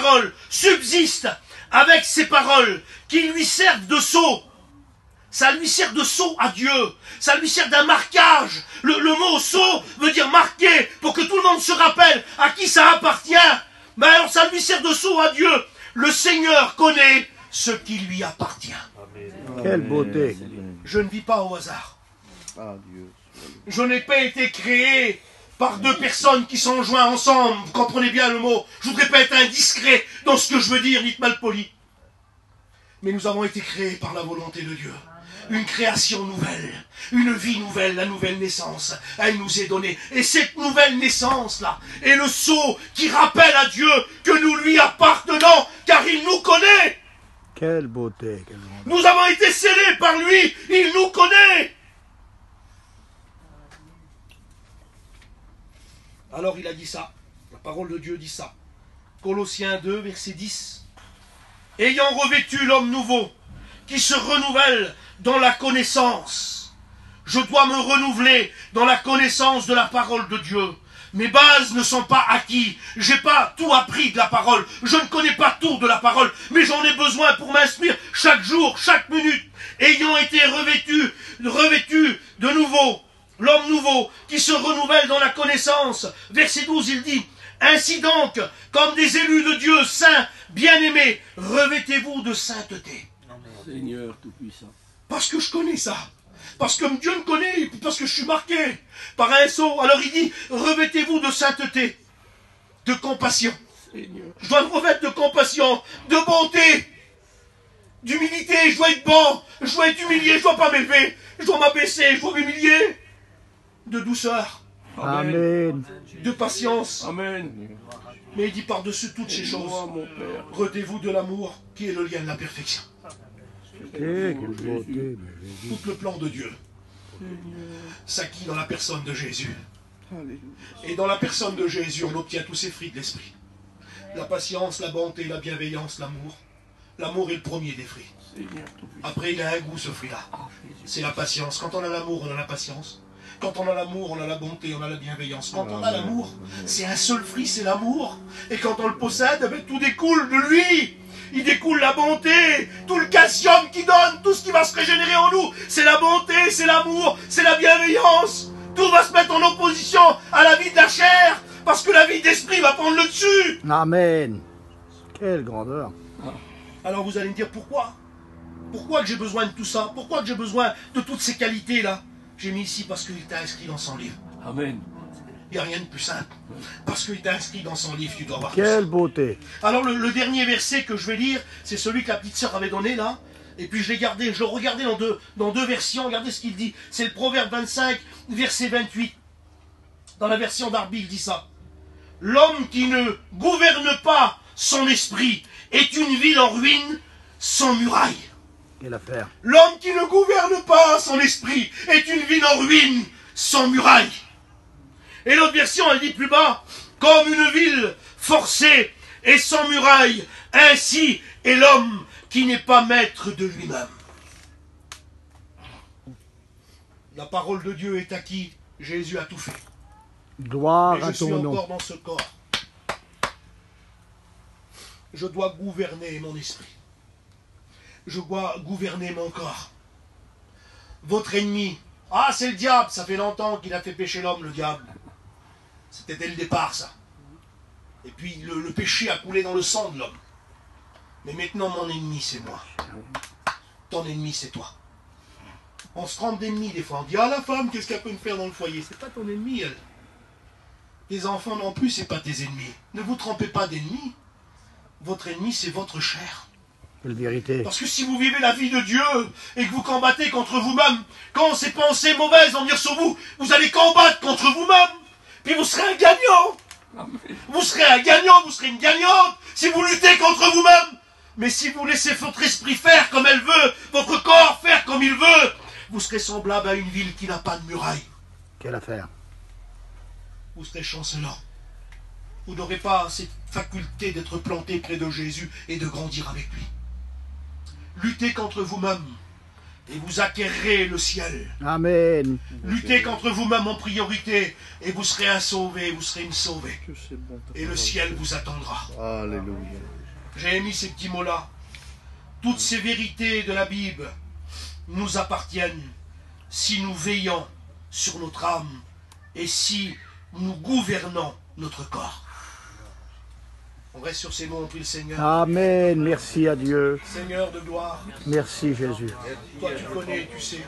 paroles subsiste avec ces paroles qui lui servent de sceau. Ça lui sert de sceau à Dieu. Ça lui sert d'un marquage. Le mot sceau veut dire marqué pour que tout le monde se rappelle à qui ça appartient. Mais alors ça lui sert de sceau à Dieu. Le Seigneur connaît ce qui lui appartient. Amen. Quelle beauté. Je ne vis pas au hasard. Je n'ai pas été créé par deux personnes qui sont jointes ensemble. Vous comprenez bien le mot. Je ne voudrais pas être indiscret dans ce que je veux dire, ni mal poli. Mais nous avons été créés par la volonté de Dieu. Une création nouvelle, une vie nouvelle, la nouvelle naissance, elle nous est donnée. Et cette nouvelle naissance-là est le sceau qui rappelle à Dieu que nous lui appartenons, car il nous connaît. Quelle beauté, quelle grandeur. Nous avons été scellés par lui, il nous connaît. Alors il a dit ça, la parole de Dieu dit ça. Colossiens 2, verset 10. Ayant revêtu l'homme nouveau, qui se renouvelle dans la connaissance. Je dois me renouveler dans la connaissance de la parole de Dieu. Mes bases ne sont pas acquises. J'ai pas tout appris de la parole. Je ne connais pas tout de la parole. Mais j'en ai besoin pour m'instruire chaque jour, chaque minute. Ayant été revêtu de nouveau, l'homme nouveau qui se renouvelle dans la connaissance. Verset 12, il dit, ainsi donc, comme des élus de Dieu saints, bien-aimés, revêtez-vous de sainteté. Seigneur Tout-Puissant. Parce que je connais ça. Parce que Dieu me connaît, et parce que je suis marqué par un sceau. Alors il dit, revêtez-vous de sainteté, de compassion. Seigneur. Je dois me revêtre de compassion, de bonté, d'humilité. Je dois être bon, je dois être humilié, je dois pas m'élever. Je dois m'abaisser, je dois m'humilier. De douceur. Amen. De patience. Amen. Mais il dit par-dessus toutes ces choses, revêtez-vous de l'amour qui est le lien de la perfection. Quelle beauté. Tout le plan de Dieu s'acquit dans la personne de Jésus. Et dans la personne de Jésus, on obtient tous ces fruits de l'esprit. La patience, la bonté, la bienveillance, l'amour. L'amour est le premier des fruits. Après, il a un goût, ce fruit-là. C'est la patience. Quand on a l'amour, on a la patience. Quand on a l'amour, on a la bonté, on a la bienveillance. Quand on a l'amour, c'est un seul fruit, c'est l'amour. Et quand on le possède, eh bien, tout découle de lui. Il découle la bonté, tout le calcium qu'il donne, tout ce qui va se régénérer en nous. C'est la bonté, c'est l'amour, c'est la bienveillance. Tout va se mettre en opposition à la vie de la chair, parce que la vie d'esprit va prendre le dessus. Amen. Quelle grandeur. Alors vous allez me dire pourquoi? Pourquoi que j'ai besoin de tout ça? Pourquoi que j'ai besoin de toutes ces qualités-là? J'ai mis ici parce qu'il t'a inscrit dans son livre. Amen. Il n'y a rien de plus simple. Parce qu'il t'a inscrit dans son livre, tu dois voir. Quelle beauté. Alors le dernier verset que je vais lire, c'est celui que la petite sœur avait donné là. Et puis je l'ai gardé, je l'ai regardé dans deux versions. Regardez ce qu'il dit. C'est le Proverbe 25, verset 28. Dans la version d'Arby, il dit ça. L'homme qui ne gouverne pas son esprit est une ville en ruine sans muraille. Quelle affaire. L'homme qui ne gouverne pas son esprit est une ville en ruine sans muraille. Et l'autre version, elle dit plus bas, comme une ville forcée et sans muraille, ainsi est l'homme qui n'est pas maître de lui-même. La parole de Dieu est acquise, Jésus a tout fait. Gloire Mais à je suis ton nom. encore dans ce corps. Je dois gouverner mon esprit. Je dois gouverner mon corps. Votre ennemi, ah c'est le diable, ça fait longtemps qu'il a fait pécher l'homme, le diable. C'était dès le départ ça. Et puis le péché a coulé dans le sang de l'homme. Mais maintenant mon ennemi c'est moi. Ton ennemi c'est toi. On se trompe d'ennemi des fois. On dit, ah la femme, qu'est-ce qu'elle peut me faire dans le foyer? C'est pas ton ennemi elle. Tes enfants non plus, c'est pas tes ennemis. Ne vous trompez pas d'ennemis. Votre ennemi c'est votre chair. Quelle vérité. Parce que si vous vivez la vie de Dieu et que vous combattez contre vous-même, quand ces pensées mauvaises vont venir sur vous, vous allez combattre contre vous-même. Puis vous serez un gagnant. Amen. Vous serez un gagnant, vous serez une gagnante si vous luttez contre vous-même. Mais si vous laissez votre esprit faire comme elle veut, votre corps faire comme il veut, vous serez semblable à une ville qui n'a pas de muraille. Quelle affaire. Vous serez chancelant. Vous n'aurez pas cette faculté d'être planté près de Jésus et de grandir avec lui. Luttez contre vous-même. et vous acquérerez le ciel. Amen. Luttez contre vous-même en priorité et vous serez un sauvé, vous serez une sauvée. Que c'est bon, ta Et le parole. ciel vous attendra. Alléluia. J'ai émis ces petits mots-là. Toutes ces vérités de la Bible nous appartiennent si nous veillons sur notre âme et si nous gouvernons notre corps. On reste sur ces mots, on prie le Seigneur. Amen. Merci à Dieu. Seigneur de gloire, Merci Jésus. toi tu connais, tu sais.